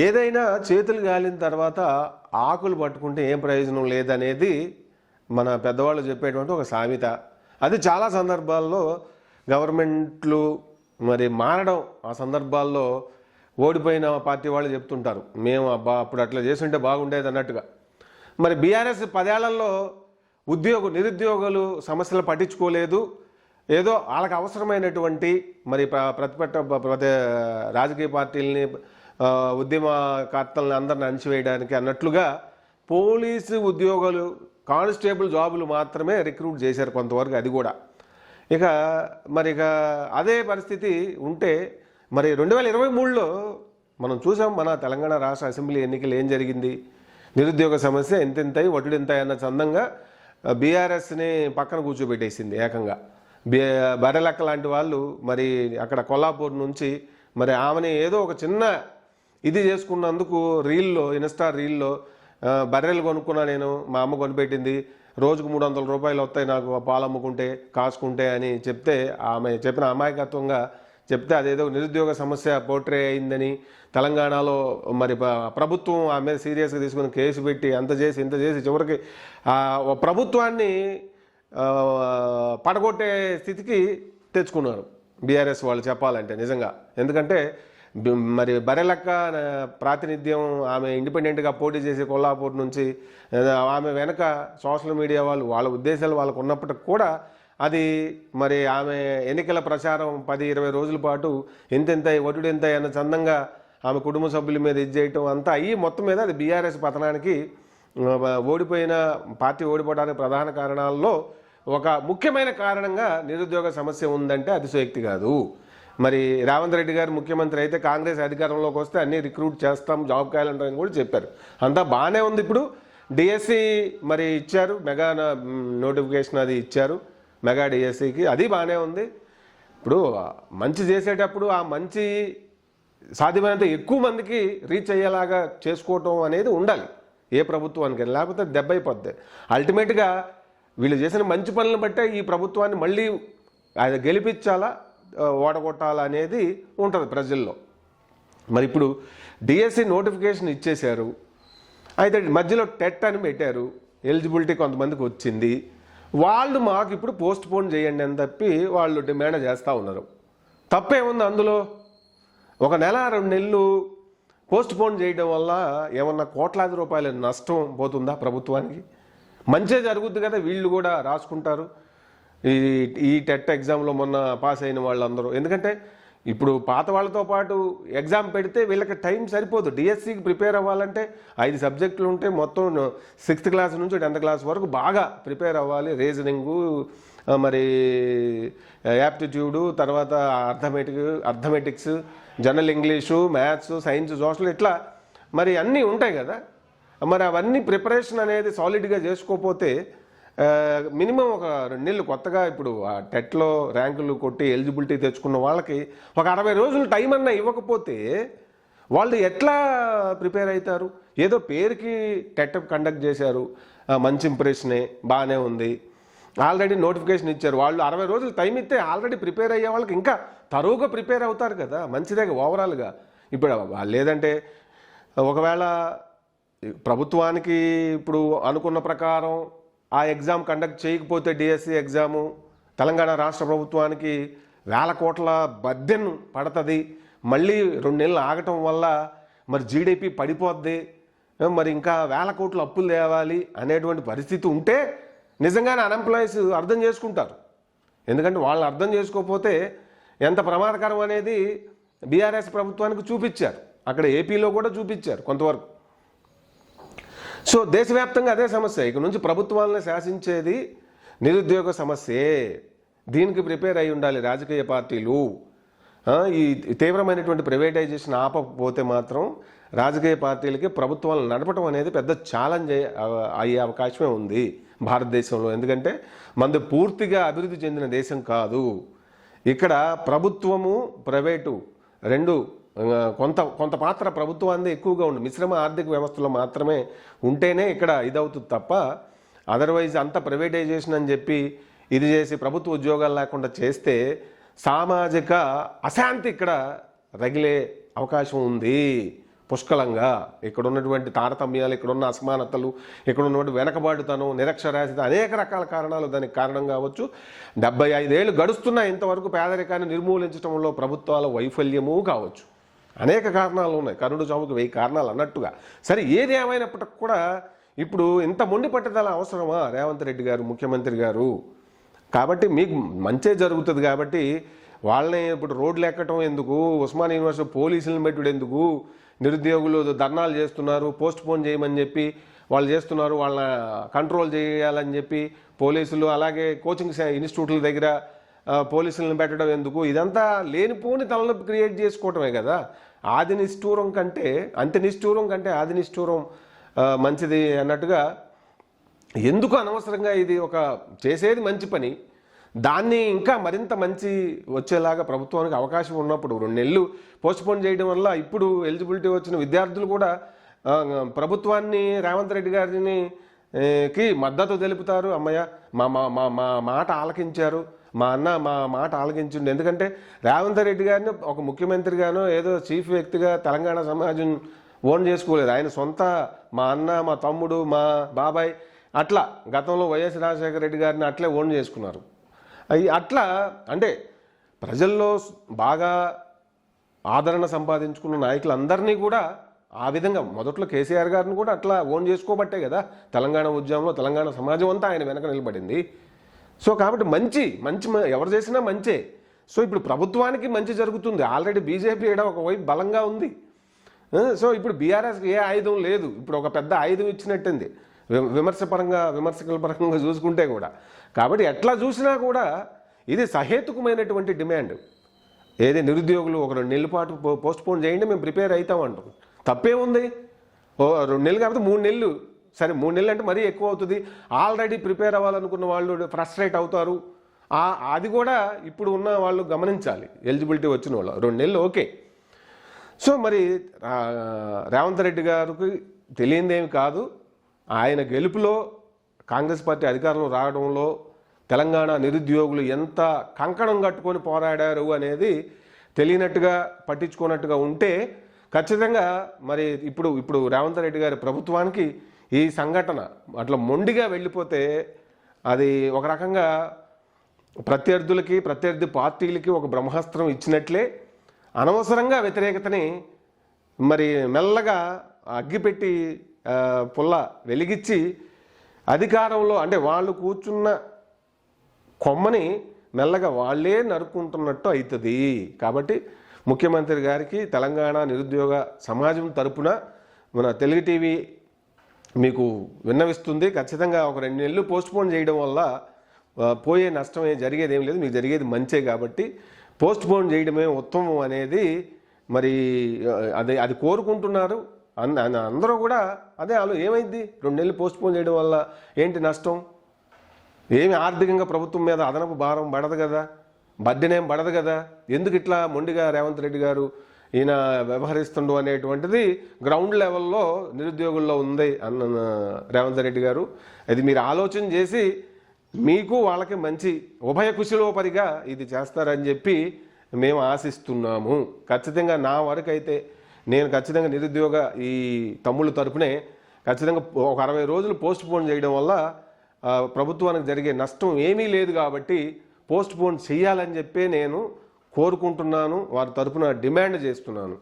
ఏదైనా చేతులు గాలిన తర్వాత ఆకులు పట్టుకుంటే ఏం ప్రయోజనం లేదనేది మన పెద్దవాళ్ళు చెప్పేటువంటి ఒక సామెత. అది చాలా సందర్భాల్లో గవర్నమెంట్లు మరి మారడం, ఆ సందర్భాల్లో ఓడిపోయిన పార్టీ వాళ్ళు చెప్తుంటారు, మేము అబ్బా అప్పుడు అట్లా చేస్తుంటే బాగుండేది అన్నట్టుగా. మరి బీఆర్ఎస్ 10 ఏళ్లలో నిరుద్యోగులు సమస్యలు పట్టించుకోలేదు. ఏదో వాళ్ళకి అవసరమైనటువంటి మరి ప్రతి రాజకీయ పార్టీలని ఉద్యమకర్తలను అందరిని అణిచివేయడానికి అన్నట్లుగా పోలీసు ఉద్యోగులు, కానిస్టేబుల్ జాబులు మాత్రమే రిక్రూట్ చేశారు కొంతవరకు. అది కూడా ఇక అదే పరిస్థితి ఉంటే మరి 2023లో మనం చూసాం, మన తెలంగాణ రాష్ట్ర అసెంబ్లీ ఎన్నికలు ఏం జరిగింది. నిరుద్యోగ సమస్య ఎంతెంతాయి వడ్డుడెంతాయి అన్న చందంగా బీఆర్ఎస్ని పక్కన కూర్చోబెట్టేసింది ఏకంగా. బరెలక్క లాంటి వాళ్ళు మరి అక్కడ కొల్లాపూర్ నుంచి మరి ఆమెని ఏదో ఒక చిన్న ఇది చేసుకున్నందుకు ఇన్స్టా రీల్లో బర్రెలు కొనుక్కున్నా నేను, మా అమ్మ కొనిపెట్టింది, రోజుకు 300 రూపాయలు వస్తాయి నాకు పాలు అమ్ముకుంటే కాసుకుంటే అని చెప్తే, ఆమె చెప్పిన అమాయకత్వంగా చెప్తే అదేదో నిరుద్యోగ సమస్య పోర్ట్రే అయిందని తెలంగాణలో మరి ప్రభుత్వం ఆమె మీద సీరియస్గా తీసుకుని కేసు పెట్టి ఇంత చేసి చివరికి ప్రభుత్వాన్ని పడగొట్టే స్థితికి తెచ్చుకున్నారు బీఆర్ఎస్ వాళ్ళు చెప్పాలంటే నిజంగా. ఎందుకంటే మరి బరెలక్క ప్రాతినిధ్యం, ఆమె ఇండిపెండెంట్గా పోటీ చేసి కొల్లాపూర్ నుంచి, ఆమె వెనక సోషల్ మీడియా వాళ్ళ ఉద్దేశాలు వాళ్ళకు ఉన్నప్పటికి కూడా అది మరి ఆమె ఎన్నికల ప్రచారం 10-20 రోజుల పాటు వడ్డుడెంత అన్న చందంగా ఆమె కుటుంబ సభ్యుల మీద ఇది చేయటం అంతా అయ్యి మొత్తం మీద అది బీఆర్ఎస్ పతనానికి, పార్టీ ఓడిపోవడానికి ప్రధాన కారణాల్లో ఒక ముఖ్యమైన కారణంగా నిరుద్యోగ సమస్య ఉందంటే అతిశయోక్తి కాదు. మరి రేవంత్ రెడ్డి గారు ముఖ్యమంత్రి అయితే కాంగ్రెస్ అధికారంలోకి వస్తే అన్నీ రిక్రూట్ చేస్తాం, జాబ్ క్యాలెండర్ అని కూడా చెప్పారు. అంతా బాగానే ఉంది. ఇప్పుడు డిఎస్సి మరి ఇచ్చారు, మెగా నోటిఫికేషన్ అది ఇచ్చారు మెగా డిఎస్సికి, అది బాగానే ఉంది. ఇప్పుడు మంచి చేసేటప్పుడు ఆ మంచి సాధ్యమైనంత ఎక్కువ మందికి రీచ్ అయ్యేలాగా చేసుకోవటం అనేది ఉండాలి ఏ ప్రభుత్వానికి, లేకపోతే దెబ్బ అయిపోద్ది. అల్టిమేట్గా వీళ్ళు చేసిన మంచి పనులను బట్టే ఈ ప్రభుత్వాన్ని మళ్ళీ అది గెలిపించాలా ఓడగొట్టాలా అనేది ఉంటుంది ప్రజల్లో. మరి ఇప్పుడు డిఎస్సి నోటిఫికేషన్ ఇచ్చేశారు, అయితే మధ్యలో టెట్ అని పెట్టారు, ఎలిజిబిలిటీ కొంతమందికి వచ్చింది. వాళ్ళు మాకు ఇప్పుడు పోస్ట్ పోన్ చేయండి అని తప్పి వాళ్ళు డిమాండ్ చేస్తూ ఉన్నారు. తప్పేముంది అందులో? 1 నెల 2 నెలలు పోస్ట్ పోన్ చేయడం వల్ల ఏమన్నా కోట్లాది రూపాయల నష్టం పోతుందా ప్రభుత్వానికి? మంచే జరుగుద్ది కదా, వీళ్ళు కూడా రాసుకుంటారు ఈ టెట్ ఎగ్జామ్లో మొన్న పాస్ అయిన వాళ్ళందరూ. ఎందుకంటే ఇప్పుడు పాత వాళ్ళతో పాటు ఎగ్జామ్ పెడితే వీళ్ళకి టైం సరిపోదు. డిఎస్సికి ప్రిపేర్ అవ్వాలంటే 5 సబ్జెక్టులు ఉంటే మొత్తం 6th క్లాస్ నుంచి 10th క్లాస్ వరకు బాగా ప్రిపేర్ అవ్వాలి. రీజనింగు, మరి యాప్టిట్యూడు, తర్వాత arithmetics, general English, maths, science, social, ఇట్లా మరి అన్నీ ఉంటాయి కదా. మరి అవన్నీ ప్రిపరేషన్ అనేది సాలిడ్గా చేసుకోకపోతే మినిమం ఒక 2 నెలలు కొత్తగా ఇప్పుడు ఆ టెట్లో ర్యాంకులు కొట్టి ఎలిజిబిలిటీ తెచ్చుకున్న వాళ్ళకి ఒక 60 రోజులు టైం అన్నా ఇవ్వకపోతే వాళ్ళు ఎట్లా ప్రిపేర్ అవుతారు? ఏదో పేరుకి టెట్ కండక్ట్ చేశారు, మంచి ఇంప్రెషనే, బాగానే ఉంది, ఆల్రెడీ నోటిఫికేషన్ ఇచ్చారు. వాళ్ళు 60 రోజులు టైం ఇస్తే ఆల్రెడీ ప్రిపేర్ అయ్యే వాళ్ళకి ఇంకా తరువుగా ప్రిపేర్ అవుతారు కదా, మంచిదే ఓవరాల్గా. ఇప్పుడు లేదంటే ఒకవేళ ప్రభుత్వానికి ఇప్పుడు అనుకున్న ప్రకారం ఆ ఎగ్జామ్ కండక్ట్ చేయకపోతే డిఎస్సి ఎగ్జాము తెలంగాణ రాష్ట్ర ప్రభుత్వానికి 1000 కోట్ల బర్డెన్ పడుతుంది. మళ్ళీ 2 నెలలు ఆగటం వల్ల మరి జీడిపి పడిపోద్ది, మరి ఇంకా 1000 కోట్లు అప్పులు తేవాలి అనేటువంటి పరిస్థితి ఉంటే నిజంగానే అన్ఎంప్లాయీస్ అర్థం చేసుకుంటారు. ఎందుకంటే వాళ్ళు అర్థం చేసుకోకపోతే ఎంత ప్రమాదకరం అనేది బీఆర్ఎస్ ప్రభుత్వానికి చూపించారు, అక్కడ ఏపీలో కూడా చూపించారు కొంతవరకు. సో దేశవ్యాప్తంగా అదే సమస్య. ఇక నుంచి ప్రభుత్వాలను శాసించేది నిరుద్యోగ సమస్యే. దీనికి ప్రిపేర్ అయి ఉండాలి రాజకీయ పార్టీలు. ఈ తీవ్రమైనటువంటి ప్రైవేటైజేషన్ ఆపకపోతే మాత్రం రాజకీయ పార్టీలకి ప్రభుత్వాలను నడపడం అనేది పెద్ద ఛాలెంజ్ అయ్యే అవకాశమే ఉంది భారతదేశంలో. ఎందుకంటే మనది పూర్తిగా అభివృద్ధి చెందిన దేశం కాదు. ఇక్కడ ప్రభుత్వము ప్రైవేటు రెండు కొంత పాత్ర ప్రభుత్వాన్ని ఎక్కువగా ఉంది. మిశ్రమ ఆర్థిక వ్యవస్థలో మాత్రమే ఉంటేనే ఇక్కడ ఇదవుతుంది తప్ప అదర్వైజ్ అంత ప్రైవేటైజేషన్ అని చెప్పి ఇది చేసి ప్రభుత్వ ఉద్యోగాలు లేకుండా చేస్తే సామాజిక అశాంతి ఇక్కడ రగిలే అవకాశం ఉంది. పుష్కలంగా. ఇక్కడ ఉన్నటువంటి తారతమ్యాలు, ఇక్కడ ఉన్న అసమానతలు, ఇక్కడ ఉన్నటువంటి వెనకబాటుతనం, నిరక్షరాస్యత, అనేక రకాల కారణాలు దానికి కారణం కావచ్చు. 75 ఏళ్ళు గడుస్తున్నా ఇంతవరకు పేదరికాన్ని నిర్మూలించడంలో ప్రభుత్వాల వైఫల్యము కావచ్చు. అనేక కారణాలు ఉన్నాయి, కరుడు చావుకు 1000 కారణాలు అన్నట్టుగా. సరే, ఏది ఏమైనప్పటికి కూడా ఇప్పుడు ఇంత మొండి పట్టుదల అవసరమా రేవంత్ రెడ్డి గారు ముఖ్యమంత్రి గారు? కాబట్టి మీకు మంచే జరుగుతుంది కాబట్టి వాళ్ళని ఇప్పుడు రోడ్లు ఎక్కటం ఎందుకు, ఉస్మానియా యూనివర్సిటీ పోలీసులను పెట్టుడు ఎందుకు, నిరుద్యోగులు ధర్నాలు చేస్తున్నారు, పోస్ట్ పోన్ చేయమని చెప్పి వాళ్ళు చేస్తున్నారు, వాళ్ళని కంట్రోల్ చేయాలని చెప్పి పోలీసులు, అలాగే కోచింగ్ ఇన్స్టిట్యూట్ల దగ్గర పోలీసులను పెట్టడం ఎందుకు? ఇదంతా లేనిపోని తలనొప్పి క్రియేట్ చేసుకోవటమే కదా. ఆది నిష్ఠూరం కంటే అంత్య నిష్ఠూరం కంటే ఆది నిష్ఠూరం మంచిది అన్నట్టుగా, ఎందుకు అనవసరంగా ఇది ఒక చేసేది మంచి పని, దాన్ని ఇంకా మరింత మంచి వచ్చేలాగా ప్రభుత్వానికి అవకాశం ఉన్నప్పుడు 2 నెలలు పోస్ట్పోన్ చేయడం వల్ల ఇప్పుడు ఎలిజిబిలిటీ వచ్చిన విద్యార్థులు కూడా ప్రభుత్వాన్ని, రేవంత్ రెడ్డి గారిని కి మద్దతు తెలుపుతారు. అమ్మయ్య, మా మా మా మా మాట ఆలకించారు, మా అన్న మా మాట ఆలకించిండు. ఎందుకంటే రేవంత్ రెడ్డి గారిని ఒక ముఖ్యమంత్రిగానో ఏదో చీఫ్ వ్యక్తిగా తెలంగాణ సమాజం ఓన్ చేసుకోలేదు. ఆయన సొంత మా అన్న, మా తమ్ముడు, మా బాబాయ్ అట్లా గతంలో వైఎస్ రాజశేఖర రెడ్డి గారిని అట్లే ఓన్ చేసుకున్నారు. అట్లా అంటే ప్రజల్లో బాగా ఆదరణ సంపాదించుకున్న నాయకులందరినీ కూడా ఆ విధంగా మొదట్లో కేసీఆర్ గారిని కూడా అట్లా ఓన్ చేసుకోబట్టే కదా తెలంగాణ ఉద్యమంలో తెలంగాణ సమాజం అంతా ఆయన వెనక నిలబడింది. సో కాబట్టి మంచి ఎవరు చేసినా మంచే. సో ఇప్పుడు ప్రభుత్వానికి మంచి జరుగుతుంది. ఆల్రెడీ బీజేపీ ఒకవైపు బలంగా ఉంది. సో ఇప్పుడు బీఆర్ఎస్కి ఏ ఆయుధం లేదు. ఇప్పుడు ఒక పెద్ద ఆయుధం ఇచ్చినట్టుంది విమర్శకుల పరంగా చూసుకుంటే కూడా. కాబట్టి ఎట్లా చూసినా కూడా ఇది సహేతుకమైనటువంటి డిమాండ్. ఏది నిరుద్యోగులు ఒక 2 నెలల పాటు పోస్ట్పోన్ చేయండి, మేము ప్రిపేర్ అవుతాం అంటాం. తప్పే ఉంది. 2 నెలలు కాకపోతే 3 నెలలు, సరే 3 నెలలు అంటే మరీ ఎక్కువ అవుతుంది. ఆల్రెడీ ప్రిపేర్ అవ్వాలనుకున్న వాళ్ళు ఫ్రస్ట్రేట్ అవుతారు. అది కూడా ఇప్పుడు ఉన్న వాళ్ళు గమనించాలి. ఎలిజిబిలిటీ వచ్చిన వాళ్ళు 2 నెలలు ఓకే. సో మరి రేవంత్ రెడ్డి గారికి తెలియందేమి కాదు. ఆయన గెలుపులో కాంగ్రెస్ పార్టీ అధికారంలో రావడంలో తెలంగాణ నిరుద్యోగులు ఎంత కంకణం కట్టుకొని పోరాడారు అనేది తెలియనట్టుగా, పట్టించుకున్నట్టుగా ఉంటే ఖచ్చితంగా మరి ఇప్పుడు రేవంత్ రెడ్డి గారి ప్రభుత్వానికి ఈ సంఘటన అట్లా మొండిగా వెళ్ళిపోతే అది ఒక రకంగా ప్రత్యర్థి పార్టీలకి ఒక బ్రహ్మాస్త్రం ఇచ్చినట్లే. అనవసరంగా వ్యతిరేకతని మరి మెల్లగా అగ్గిపెట్టి పుల్ల వెలిగించి అధికారంలో అంటే వాళ్ళు కూర్చున్న కొమ్మని మెల్లగా వాళ్ళే నరుక్కుంటున్నట్టు అవుతుంది. కాబట్టి ముఖ్యమంత్రి గారికి తెలంగాణ నిరుద్యోగ సమాజం తరపున మన తెలుగు టీవీ మీకు విన్నవిస్తుంది. ఖచ్చితంగా ఒక 2 నెలలు పోస్ట్పోన్ చేయడం వల్ల పోయే నష్టం జరిగేది ఏం లేదు, మీకు జరిగేది మంచే. కాబట్టి పోస్ట్పోన్ చేయడమే ఉత్తమం అనేది మరి అది కోరుకుంటున్నారు అందరూ కూడా. అదే ఏమైంది 2 నెలలు పోస్ట్పోన్ చేయడం వల్ల ఏంటి నష్టం? ఏమి ఆర్థికంగా ప్రభుత్వం మీద అదనపు భారం పడదు కదా, బడ్డెనేం పడదు కదా. ఎందుకు ఇట్లా మొండిగా రేవంత్ రెడ్డి గారు ఈయన వ్యవహరిస్తుండు అనేటువంటిది గ్రౌండ్ లెవెల్లో నిరుద్యోగుల్లో ఉంది అన్న రేవంత్ రెడ్డి గారు. అది మీరు ఆలోచన చేసి మీకు వాళ్ళకి మంచి ఉభయ కుశలోపరిగా ఇది చేస్తారని చెప్పి మేము ఆశిస్తున్నాము. ఖచ్చితంగా నా వరకు అయితే నేను ఖచ్చితంగా నిరుద్యోగ ఈ తమ్ముళ్ళ తరపునే ఖచ్చితంగా ఒక 60 రోజులు పోస్ట్ పోన్ చేయడం వల్ల ప్రభుత్వానికి జరిగే నష్టం ఏమీ లేదు. కాబట్టి పోస్ట్ పోన్ చేయాలని చెప్పి నేను కోరుకుంటున్నాను, వారి తరపున డిమాండ్ చేస్తున్నాను.